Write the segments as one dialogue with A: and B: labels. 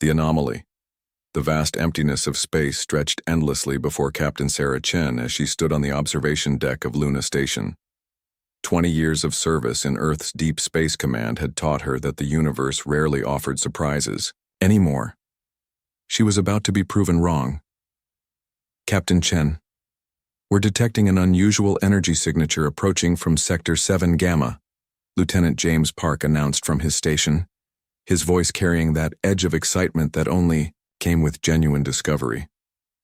A: The anomaly. The vast emptiness of space stretched endlessly before Captain Sarah Chen as she stood on the observation deck of Luna Station. 20 years of service in Earth's Deep Space Command had taught her that the universe rarely offered surprises anymore. She was about to be proven wrong. Captain Chen, we're detecting an unusual energy signature approaching from Sector 7 Gamma, Lieutenant James Park announced from his station, his voice carrying that edge of excitement that only came with genuine discovery.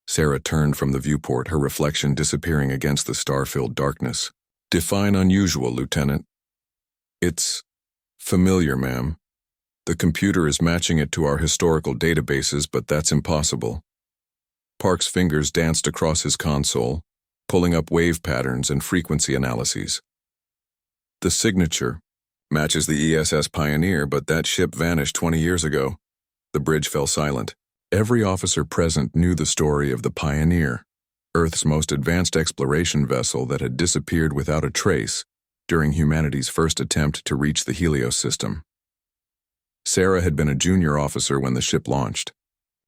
A: Sarah turned from the viewport, her reflection disappearing against the star-filled darkness. Define unusual, Lieutenant. It's familiar, ma'am. The computer is matching it to our historical databases, but that's impossible. Park's fingers danced across his console, pulling up wave patterns and frequency analyses. The signature matches the ESS Pioneer, but that ship vanished 20 years ago. The bridge fell silent. Every officer present knew the story of the Pioneer, Earth's most advanced exploration vessel that had disappeared without a trace during humanity's first attempt to reach the Helios system. Sarah had been a junior officer when the ship launched,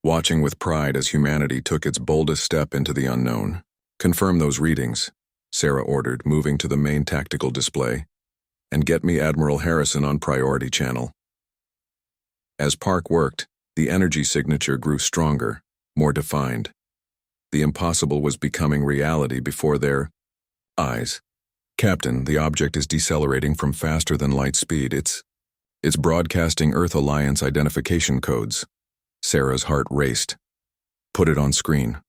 A: watching with pride as humanity took its boldest step into the unknown. Confirm those readings, Sarah ordered, moving to the main tactical display, and get me Admiral Harrison on priority channel. As Park worked, the energy signature grew stronger, more defined. The impossible was becoming reality before their eyes. Captain, the object is decelerating from faster than light speed. It's broadcasting Earth Alliance identification codes. Sarah's heart raced. Put it on screen.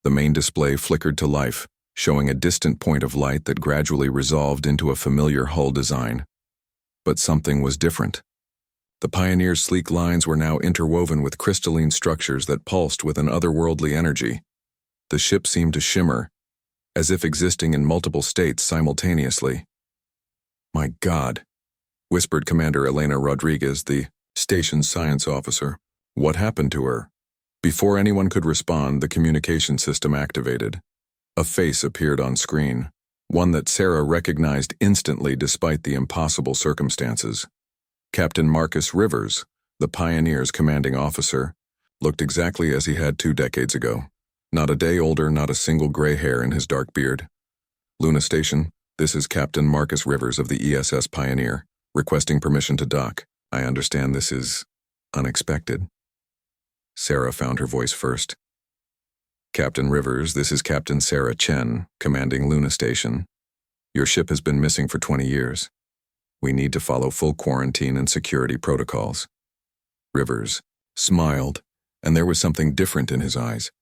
A: The main display flickered to life, showing a distant point of light that gradually resolved into a familiar hull design. But something was different. The Pioneer's sleek lines were now interwoven with crystalline structures that pulsed with an otherworldly energy. The ship seemed to shimmer, as if existing in multiple states simultaneously. My God, whispered Commander Elena Rodriguez, the station's science officer. What happened to her? Before anyone could respond, the communication system activated. A face appeared on screen, one that Sarah recognized instantly despite the impossible circumstances. Captain Marcus Rivers, the Pioneer's commanding officer, looked exactly as he had 2 decades ago. Not a day older, not a single gray hair in his dark beard. Luna Station, this is Captain Marcus Rivers of the ESS Pioneer, requesting permission to dock. I understand this is unexpected. Sarah found her voice first. Captain Rivers, this is Captain Sarah Chen, commanding Luna Station. Your ship has been missing for 20 years. We need to follow full quarantine and security protocols. Rivers smiled, and there was something different in his eyes,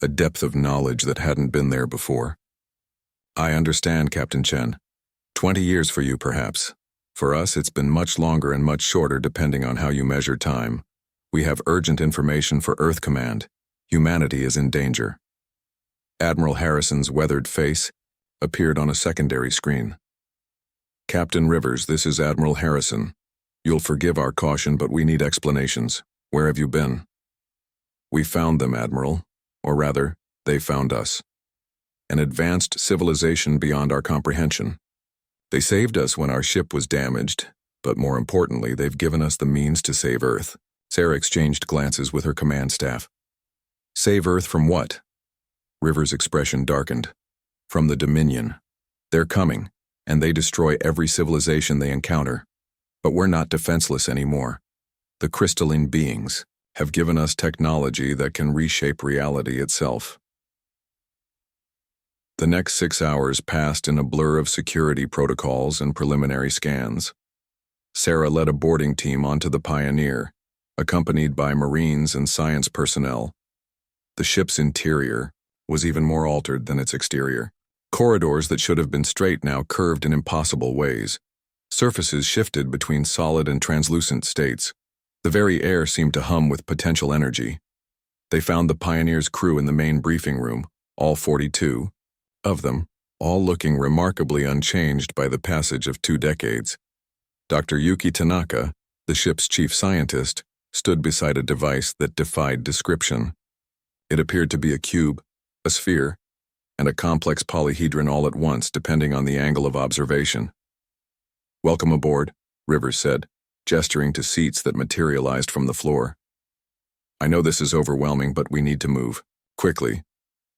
A: a depth of knowledge that hadn't been there before. I understand, Captain Chen. 20 years for you, perhaps. For us, it's been much longer and much shorter depending on how you measure time. We have urgent information for Earth Command. Humanity is in danger. Admiral Harrison's weathered face appeared on a secondary screen. Captain Rivers, this is Admiral Harrison. You'll forgive our caution, but we need explanations. Where have you been? We found them, Admiral. Or rather, they found us. An advanced civilization beyond our comprehension. They saved us when our ship was damaged, but more importantly, they've given us the means to save Earth. Sarah exchanged glances with her command staff. Save Earth from what? Rivers' expression darkened. From the Dominion. They're coming, and they destroy every civilization they encounter. But we're not defenseless anymore. The crystalline beings have given us technology that can reshape reality itself. The next 6 hours passed in a blur of security protocols and preliminary scans. Sarah led a boarding team onto the Pioneer, accompanied by Marines and science personnel. The ship's interior was even more altered than its exterior. Corridors that should have been straight now curved in impossible ways. Surfaces shifted between solid and translucent states. The very air seemed to hum with potential energy. They found the Pioneer's crew in the main briefing room, all 42 of them, all looking remarkably unchanged by the passage of 2 decades. Dr. Yuki Tanaka, the ship's chief scientist, stood beside a device that defied description. It appeared to be a cube, a sphere, and a complex polyhedron all at once depending on the angle of observation. Welcome aboard, Rivers said, gesturing to seats that materialized from the floor. I know this is overwhelming, but we need to move. Quickly.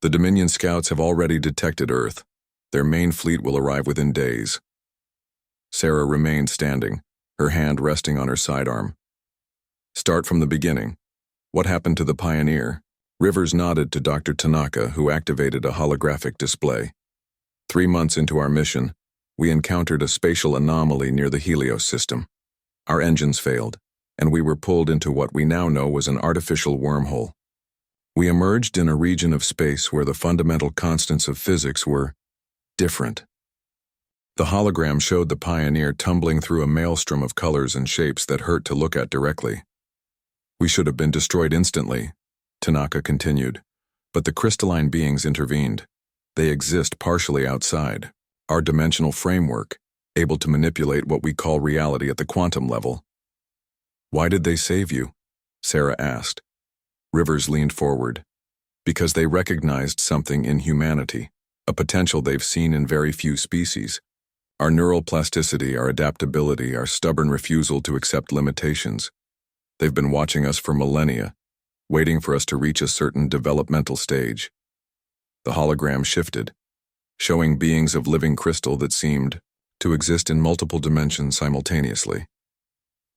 A: The Dominion scouts have already detected Earth. Their main fleet will arrive within days. Sarah remained standing, her hand resting on her sidearm. Start from the beginning. What happened to the Pioneer? Rivers nodded to Dr. Tanaka, who activated a holographic display. 3 months into our mission, we encountered a spatial anomaly near the Helios system. Our engines failed, and we were pulled into what we now know was an artificial wormhole. We emerged in a region of space where the fundamental constants of physics were different. The hologram showed the Pioneer tumbling through a maelstrom of colors and shapes that hurt to look at directly. We should have been destroyed instantly, Tanaka continued, but the crystalline beings intervened. They exist partially outside our dimensional framework, able to manipulate what we call reality at the quantum level. Why did they save you? Sarah asked. Rivers leaned forward. Because they recognized something in humanity, a potential they've seen in very few species. Our neural plasticity, our adaptability, our stubborn refusal to accept limitations. They've been watching us for millennia, waiting for us to reach a certain developmental stage. The hologram shifted, showing beings of living crystal that seemed to exist in multiple dimensions simultaneously.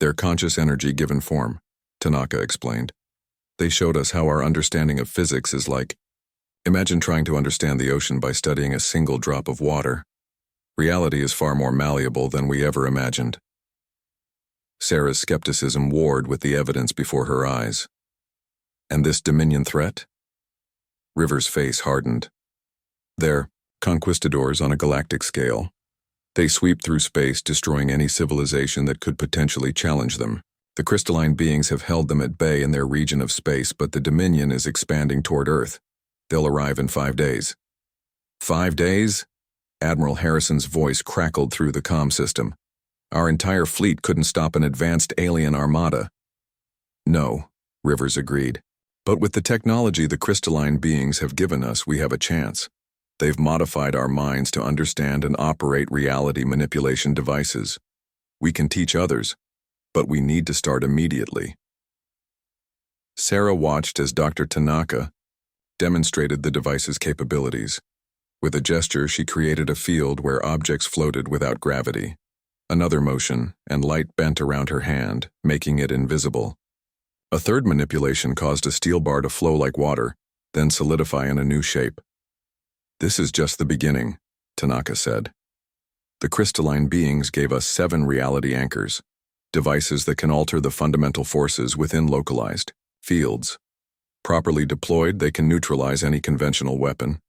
A: Their conscious energy given form, Tanaka explained. They showed us how our understanding of physics is like. Imagine trying to understand the ocean by studying a single drop of water. Reality is far more malleable than we ever imagined. Sarah's skepticism warred with the evidence before her eyes. And this Dominion threat? River's face hardened. They're conquistadors on a galactic scale. They sweep through space, destroying any civilization that could potentially challenge them. The crystalline beings have held them at bay in their region of space, but the Dominion is expanding toward Earth. They'll arrive in 5 days. 5 days? Admiral Harrison's voice crackled through the comm system. Our entire fleet couldn't stop an advanced alien armada. No, Rivers agreed. But with the technology the crystalline beings have given us, we have a chance. They've modified our minds to understand and operate reality manipulation devices. We can teach others, but we need to start immediately. Sarah watched as Dr. Tanaka demonstrated the device's capabilities. With a gesture, she created a field where objects floated without gravity. Another motion, and light bent around her hand, making it invisible. A third manipulation caused a steel bar to flow like water, then solidify in a new shape. This is just the beginning, Tanaka said. The crystalline beings gave us 7 reality anchors, devices that can alter the fundamental forces within localized fields. Properly deployed, they can neutralize any conventional weapon.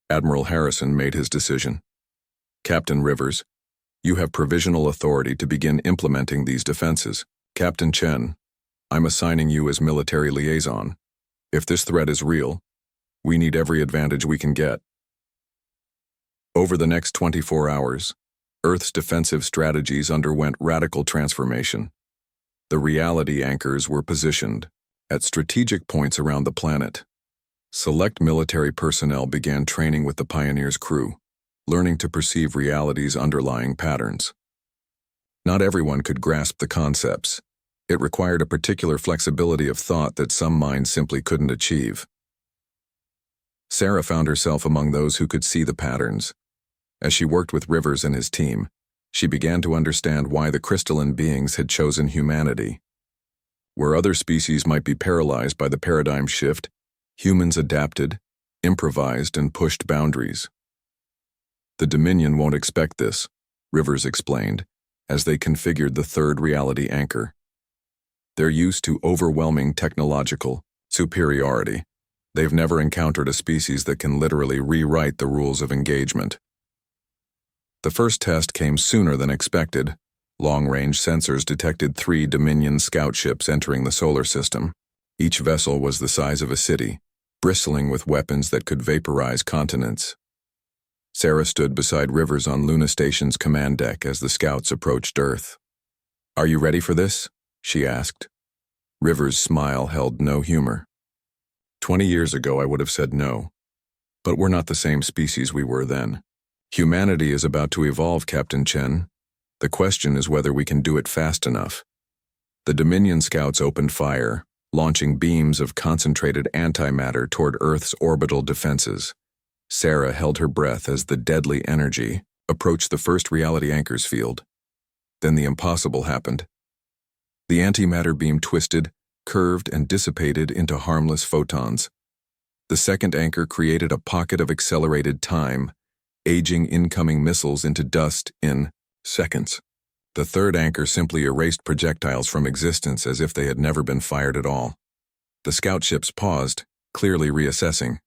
A: Admiral Harrison made his decision. Captain Rivers, you have provisional authority to begin implementing these defenses. Captain Chen, I'm assigning you as military liaison. If this threat is real, we need every advantage we can get. Over the next 24 hours, Earth's defensive strategies underwent radical transformation. The reality anchors were positioned at strategic points around the planet. Select military personnel began training with the Pioneer's crew, learning to perceive reality's underlying patterns. Not everyone could grasp the concepts. It required a particular flexibility of thought that some minds simply couldn't achieve. Sarah found herself among those who could see the patterns. As she worked with Rivers and his team, she began to understand why the crystalline beings had chosen humanity. Where other species might be paralyzed by the paradigm shift, humans adapted, improvised, and pushed boundaries. The Dominion won't expect this, Rivers explained, as they configured the third reality anchor. They're used to overwhelming technological superiority. They've never encountered a species that can literally rewrite the rules of engagement. The first test came sooner than expected. Long-range sensors detected 3 Dominion scout ships entering the solar system. Each vessel was the size of a city, bristling with weapons that could vaporize continents. Sarah stood beside Rivers on Luna Station's command deck as the scouts approached Earth. "Are you ready for this?" she asked. Rivers' smile held no humor. 20 years ago I would have said no. But we're not the same species we were then. Humanity is about to evolve, Captain Chen. The question is whether we can do it fast enough. The Dominion scouts opened fire, launching beams of concentrated antimatter toward Earth's orbital defenses. Sarah held her breath as the deadly energy approached the first reality anchor's field. Then the impossible happened. The antimatter beam twisted, curved, and dissipated into harmless photons. The second anchor created a pocket of accelerated time, aging incoming missiles into dust in seconds. The third anchor simply erased projectiles from existence as if they had never been fired at all. The scout ships paused, clearly reassessing.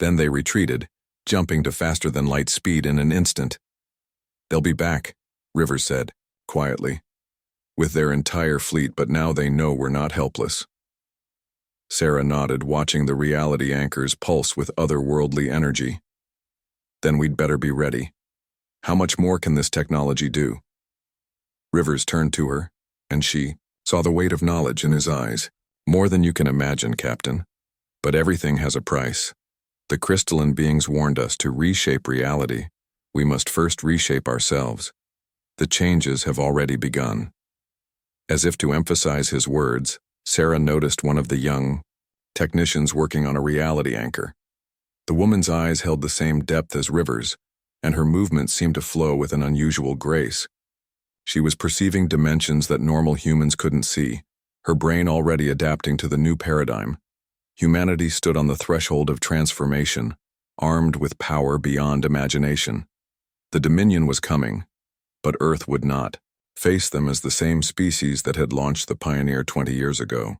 A: Then they retreated, jumping to faster-than-light speed in an instant. "They'll be back," Rivers said, quietly, "with their entire fleet, but now they know we're not helpless." Sarah nodded, watching the reality anchors pulse with otherworldly energy. "Then we'd better be ready. How much more can this technology do?" Rivers turned to her, and she saw the weight of knowledge in his eyes. "More than you can imagine, Captain. But everything has a price. The crystalline beings warned us to reshape reality. We must first reshape ourselves. The changes have already begun." As if to emphasize his words, Sarah noticed one of the young technicians working on a reality anchor. The woman's eyes held the same depth as Rivers, and her movements seemed to flow with an unusual grace. She was perceiving dimensions that normal humans couldn't see, her brain already adapting to the new paradigm. Humanity stood on the threshold of transformation, armed with power beyond imagination. The Dominion was coming, but Earth would not face them as the same species that had launched the Pioneer 20 years ago.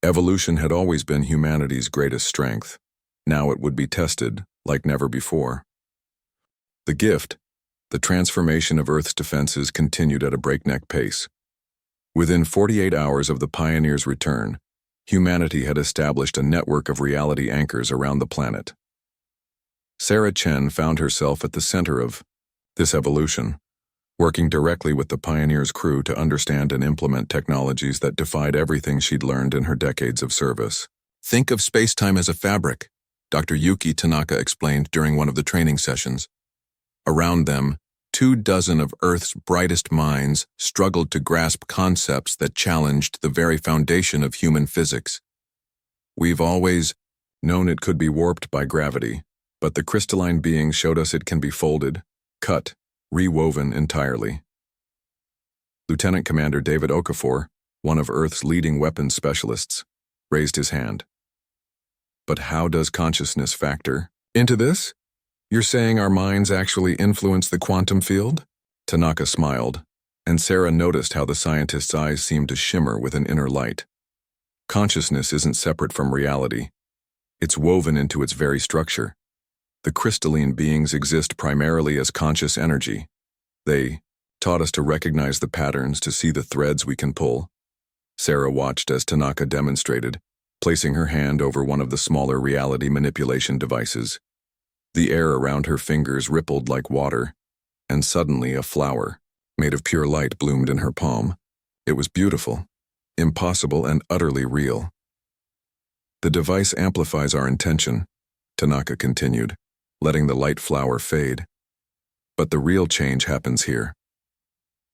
A: Evolution had always been humanity's greatest strength. Now it would be tested like never before. The gift, the transformation of Earth's defenses, continued at a breakneck pace. Within 48 hours of the Pioneer's return, humanity had established a network of reality anchors around the planet. Sarah Chen found herself at the center of this evolution, working directly with the Pioneer's crew to understand and implement technologies that defied everything she'd learned in her decades of service. "Think of space-time as a fabric," Dr. Yuki Tanaka explained during one of the training sessions. Around them, 24 of Earth's brightest minds struggled to grasp concepts that challenged the very foundation of human physics. "We've always known it could be warped by gravity, but the crystalline beings showed us it can be folded, cut, rewoven entirely." Lieutenant Commander David Okafor, one of Earth's leading weapons specialists, raised his hand. "But how does consciousness factor into this? You're saying our minds actually influence the quantum field?" Tanaka smiled, and Sarah noticed how the scientist's eyes seemed to shimmer with an inner light. "Consciousness isn't separate from reality. It's woven into its very structure. The crystalline beings exist primarily as conscious energy. They taught us to recognize the patterns, to see the threads we can pull." Sarah watched as Tanaka demonstrated, placing her hand over one of the smaller reality manipulation devices. The air around her fingers rippled like water, and suddenly a flower, made of pure light, bloomed in her palm. It was beautiful, impossible, and utterly real. "The device amplifies our intention," Tanaka continued, letting the light flower fade. "But the real change happens here."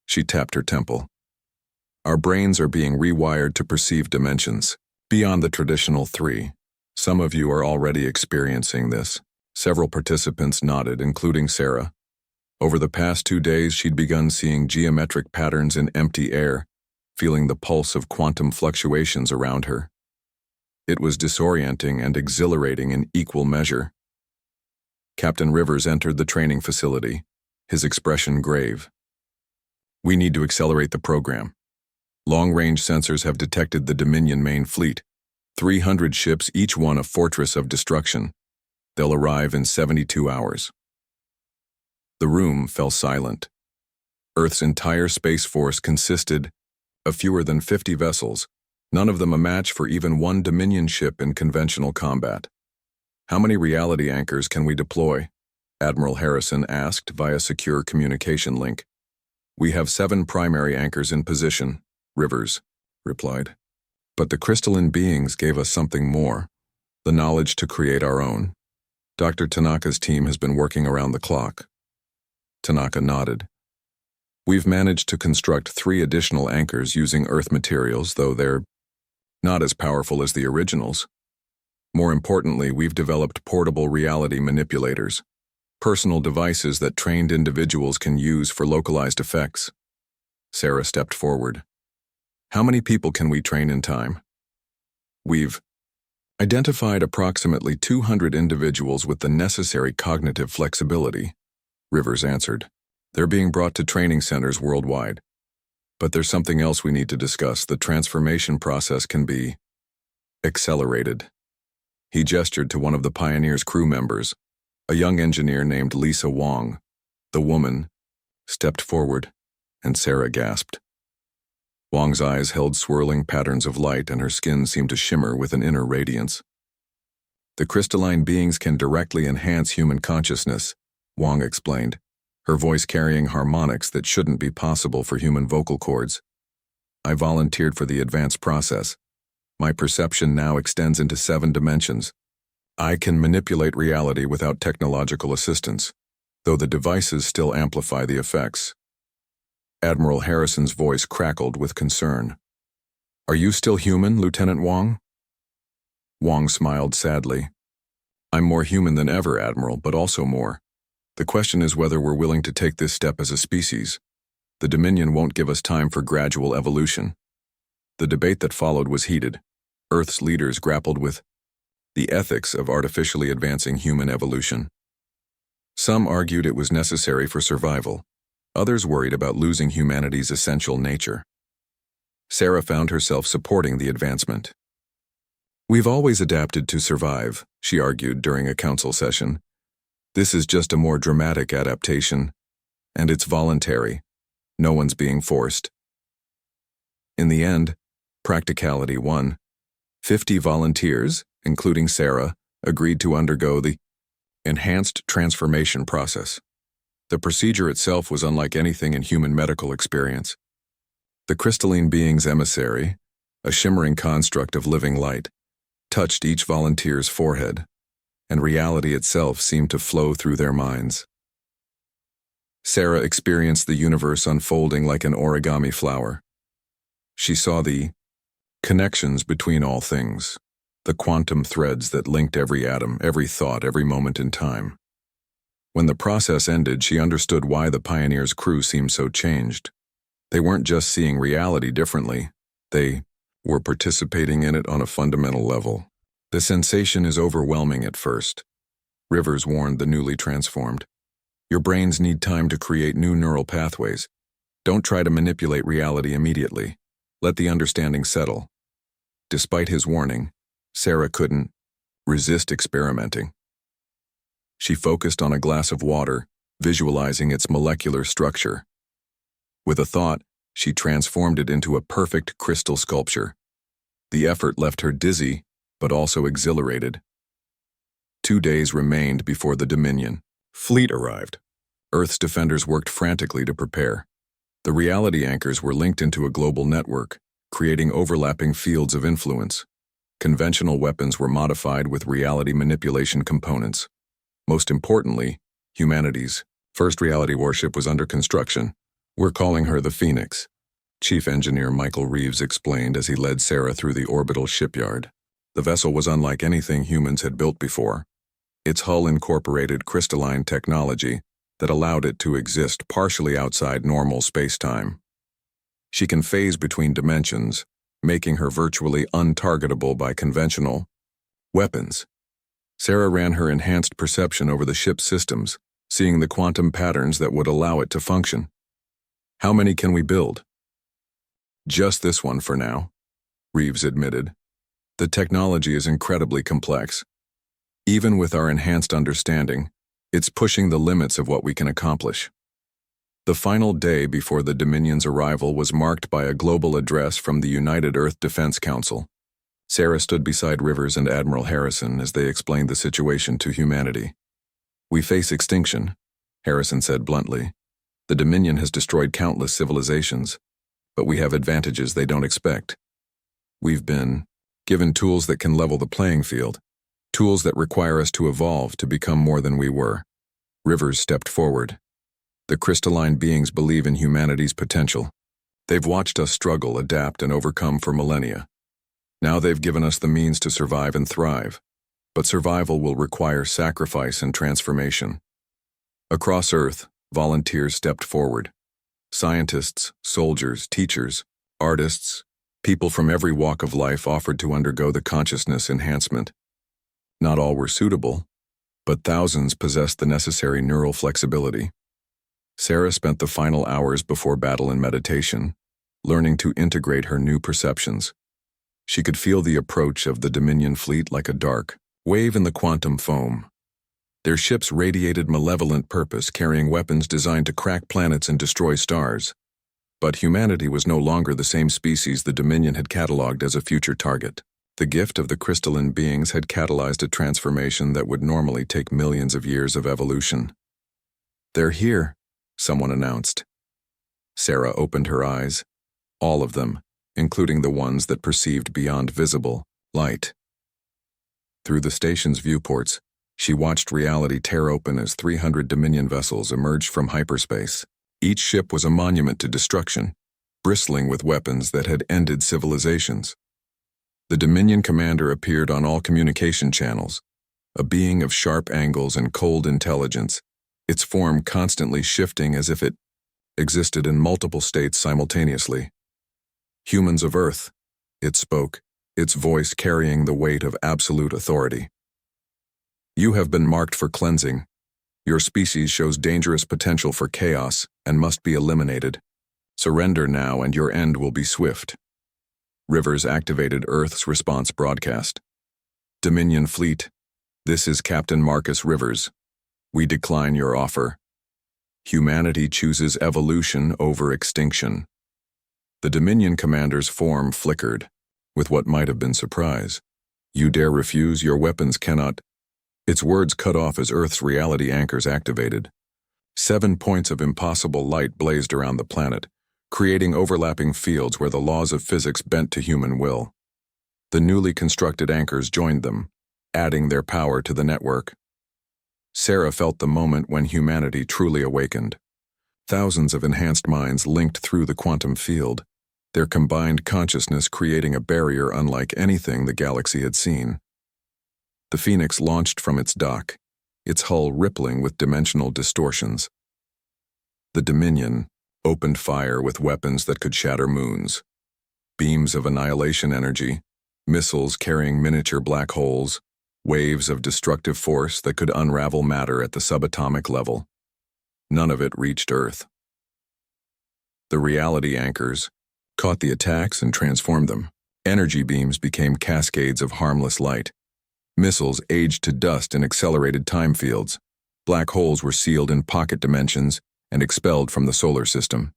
A: She tapped her temple. "Our brains are being rewired to perceive dimensions beyond the traditional three. Some of you are already experiencing this." Several participants nodded, including Sarah. Over the past 2 days, she'd begun seeing geometric patterns in empty air, feeling the pulse of quantum fluctuations around her. It was disorienting and exhilarating in equal measure. Captain Rivers entered the training facility, his expression grave. "We need to accelerate the program. Long-range sensors have detected the Dominion main fleet, 300 ships, each one a fortress of destruction. They'll arrive in 72 hours. The room fell silent. Earth's entire space force consisted of fewer than 50 vessels, none of them a match for even one Dominion ship in conventional combat. "How many reality anchors can we deploy?" Admiral Harrison asked via secure communication link. "We have 7 primary anchors in position," Rivers replied. "But the crystalline beings gave us something more, the knowledge to create our own. Dr. Tanaka's team has been working around the clock." Tanaka nodded. "We've managed to construct 3 additional anchors using Earth materials, though they're not as powerful as the originals. More importantly, we've developed portable reality manipulators, personal devices that trained individuals can use for localized effects. Sarah stepped forward. How many people can we train in time? We've identified approximately 200 individuals with the necessary cognitive flexibility, Rivers answered. They're being brought to training centers worldwide. But there's something else we need to discuss. The transformation process can be accelerated. He gestured to one of the Pioneer's crew members, a young engineer named Lisa Wong. The woman stepped forward, and Sarah gasped. Wong's eyes held swirling patterns of light, and her skin seemed to shimmer with an inner radiance. The crystalline beings can directly enhance human consciousness, Wong explained, her voice carrying harmonics that shouldn't be possible for human vocal cords. I volunteered for the advanced process. My perception now extends into 7 dimensions. I can manipulate reality without technological assistance, though the devices still amplify the effects. Admiral Harrison's voice crackled with concern. Are you still human, Lieutenant Wong? Wong smiled sadly. I'm more human than ever, Admiral, but also more. The question is whether we're willing to take this step as a species. The Dominion won't give us time for gradual evolution. The debate that followed was heated. Earth's leaders grappled with the ethics of artificially advancing human evolution. Some argued it was necessary for survival. Others worried about losing humanity's essential nature. Sarah found herself supporting the advancement. We've always adapted to survive, she argued during a council session. This is just a more dramatic adaptation, and it's voluntary. No one's being forced. In the end, practicality won. 50 volunteers, including Sarah, agreed to undergo the enhanced transformation process. The procedure itself was unlike anything in human medical experience. The crystalline being's emissary, a shimmering construct of living light, touched each volunteer's forehead, and reality itself seemed to flow through their minds. Sarah experienced the universe unfolding like an origami flower. She saw the connections between all things, the quantum threads that linked every atom, every thought, every moment in time. When the process ended, she understood why the Pioneer's crew seemed so changed. They weren't just seeing reality differently, they were participating in it on a fundamental level. The sensation is overwhelming at first, Rivers warned the newly transformed. Your brains need time to create new neural pathways. Don't try to manipulate reality immediately. Let the understanding settle. Despite his warning, Sarah couldn't resist experimenting. She focused on a glass of water, visualizing its molecular structure. With a thought, she transformed it into a perfect crystal sculpture. The effort left her dizzy, but also exhilarated. 2 days remained before the Dominion fleet arrived. Earth's defenders worked frantically to prepare. The reality anchors were linked into a global network, creating overlapping fields of influence. Conventional weapons were modified with reality manipulation components. Most importantly, humanity's first reality warship was under construction. We're calling her the Phoenix, Chief Engineer Michael Reeves explained as he led Sarah through the orbital shipyard. The vessel was unlike anything humans had built before. Its hull incorporated crystalline technology that allowed it to exist partially outside normal space-time. She can phase between dimensions, making her virtually untargetable by conventional weapons. Sarah ran her enhanced perception over the ship's systems, seeing the quantum patterns that would allow it to function. How many can we build? Just this one for now, Reeves admitted. The technology is incredibly complex. Even with our enhanced understanding, it's pushing the limits of what we can accomplish. The final day before the Dominion's arrival was marked by a global address from the United Earth Defense Council. Sarah stood beside Rivers and Admiral Harrison as they explained the situation to humanity. We face extinction, Harrison said bluntly. The Dominion has destroyed countless civilizations, but we have advantages they don't expect. We've been given tools that can level the playing field, tools that require us to evolve to become more than we were. Rivers stepped forward. The crystalline beings believe in humanity's potential. They've watched us struggle, adapt, and overcome for millennia. Now they've given us the means to survive and thrive, but survival will require sacrifice and transformation. Across Earth, volunteers stepped forward. Scientists, soldiers, teachers, artists, people from every walk of life offered to undergo the consciousness enhancement. Not all were suitable, but thousands possessed the necessary neural flexibility. Sarah spent the final hours before battle in meditation, learning to integrate her new perceptions. She could feel the approach of the Dominion fleet like a dark wave in the quantum foam. Their ships radiated malevolent purpose, carrying weapons designed to crack planets and destroy stars. But humanity was no longer the same species the Dominion had catalogued as a future target. The gift of the crystalline beings had catalyzed a transformation that would normally take millions of years of evolution. "They're here," someone announced. Sarah opened her eyes, all of them, including the ones that perceived beyond visible light. Through the station's viewports, she watched reality tear open as 300 Dominion vessels emerged from hyperspace. Each ship was a monument to destruction, bristling with weapons that had ended civilizations. The Dominion commander appeared on all communication channels, a being of sharp angles and cold intelligence, its form constantly shifting as if it existed in multiple states simultaneously. "Humans of Earth," it spoke, its voice carrying the weight of absolute authority. "You have been marked for cleansing. Your species shows dangerous potential for chaos and must be eliminated. Surrender now and your end will be swift." Rivers activated Earth's response broadcast. "Dominion Fleet, this is Captain Marcus Rivers. We decline your offer. Humanity chooses evolution over extinction." The Dominion commander's form flickered, with what might have been surprise. "You dare refuse? Your weapons cannot—" Its words cut off as Earth's reality anchors activated. 7 points of impossible light blazed around the planet, creating overlapping fields where the laws of physics bent to human will. The newly constructed anchors joined them, adding their power to the network. Sarah felt the moment when humanity truly awakened. Thousands of enhanced minds linked through the quantum field, their combined consciousness creating a barrier unlike anything the galaxy had seen. The Phoenix launched from its dock, its hull rippling with dimensional distortions. The Dominion opened fire with weapons that could shatter moons. Beams of annihilation energy, missiles carrying miniature black holes, waves of destructive force that could unravel matter at the subatomic level. None of it reached Earth. The reality anchors caught the attacks and transformed them. Energy beams became cascades of harmless light. Missiles aged to dust in accelerated time fields. Black holes were sealed in pocket dimensions and expelled from the solar system.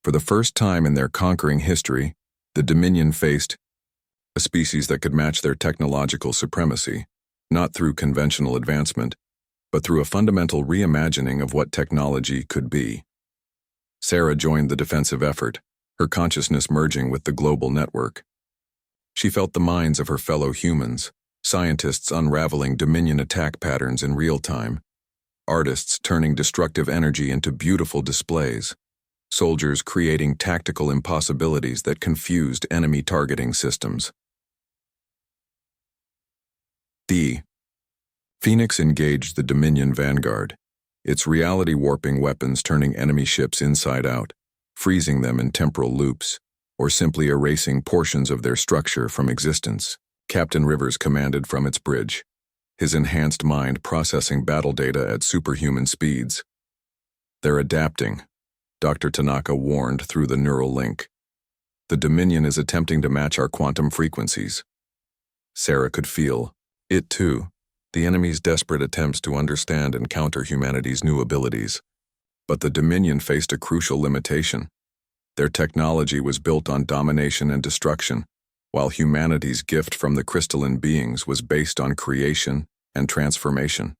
A: For the first time in their conquering history, the Dominion faced a species that could match their technological supremacy, not through conventional advancement, but through a fundamental reimagining of what technology could be. Sarah joined the defensive effort, her consciousness merging with the global network. She felt the minds of her fellow humans, scientists unraveling Dominion attack patterns in real time, artists turning destructive energy into beautiful displays, soldiers creating tactical impossibilities that confused enemy targeting systems. The Phoenix engaged the Dominion vanguard, its reality-warping weapons turning enemy ships inside out, freezing them in temporal loops, or simply erasing portions of their structure from existence. Captain Rivers commanded from its bridge, his enhanced mind processing battle data at superhuman speeds. "They're adapting," Dr. Tanaka warned through the neural link. "The Dominion is attempting to match our quantum frequencies." Sarah could feel it too, the enemy's desperate attempts to understand and counter humanity's new abilities. But the Dominion faced a crucial limitation. Their technology was built on domination and destruction, while humanity's gift from the crystalline beings was based on creation and transformation.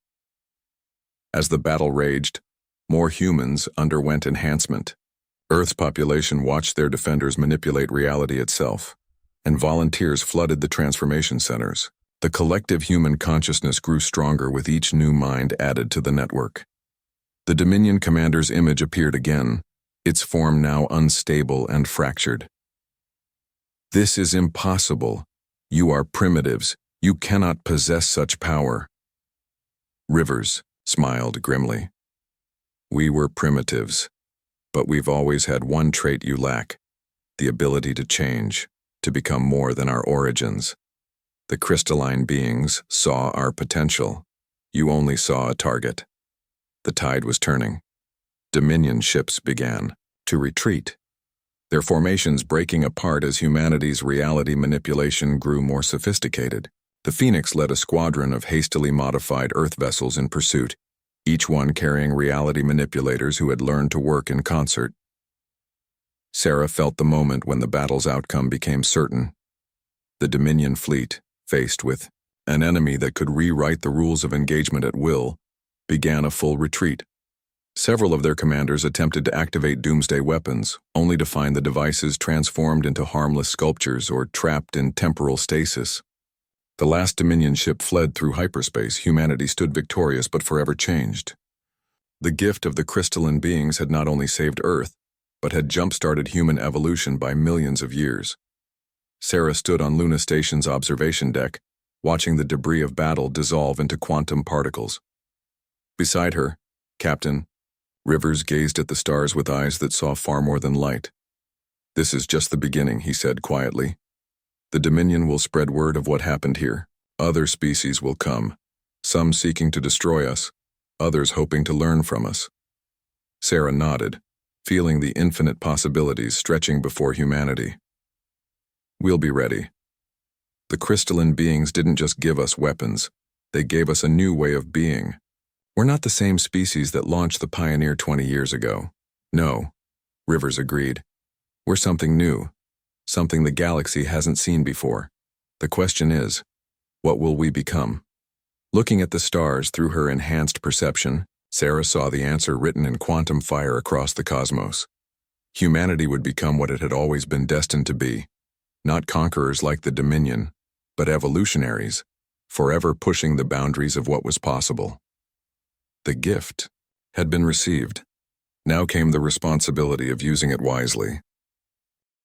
A: As the battle raged, more humans underwent enhancement. Earth's population watched their defenders manipulate reality itself, and volunteers flooded the transformation centers. The collective human consciousness grew stronger with each new mind added to the network. The Dominion commander's image appeared again, its form now unstable and fractured. This is impossible. You are primitives. You cannot possess such power. Rivers smiled grimly. We were primitives, but we've always had one trait you lack, the ability to change, to become more than our origins. The crystalline beings saw our potential. You only saw a target. The tide was turning. Dominion ships began to retreat, their formations breaking apart as humanity's reality manipulation grew more sophisticated. The Phoenix led a squadron of hastily modified Earth vessels in pursuit, each one carrying reality manipulators who had learned to work in concert. Sarah felt the moment when the battle's outcome became certain. The Dominion fleet, faced with an enemy that could rewrite the rules of engagement at will, began a full retreat. Several of their commanders attempted to activate doomsday weapons, only to find the devices transformed into harmless sculptures or trapped in temporal stasis. The last Dominion ship fled through hyperspace. Humanity stood victorious but forever changed. The gift of the crystalline beings had not only saved Earth, but had jump-started human evolution by millions of years. Sarah stood on Luna Station's observation deck, watching the debris of battle dissolve into quantum particles. Beside her, Captain Rivers gazed at the stars with eyes that saw far more than light. "This is just the beginning," he said quietly. "The Dominion will spread word of what happened here. Other species will come, some seeking to destroy us, others hoping to learn from us." Sarah nodded, feeling the infinite possibilities stretching before humanity. "We'll be ready." The crystalline beings didn't just give us weapons, they gave us a new way of being. We're not the same species that launched the Pioneer 20 years ago. No, Rivers agreed. We're something new, something the galaxy hasn't seen before. The question is, what will we become? Looking at the stars through her enhanced perception, Sarah saw the answer written in quantum fire across the cosmos. Humanity would become what it had always been destined to be, not conquerors like the Dominion, but evolutionaries, forever pushing the boundaries of what was possible. The gift had been received. Now came the responsibility of using it wisely.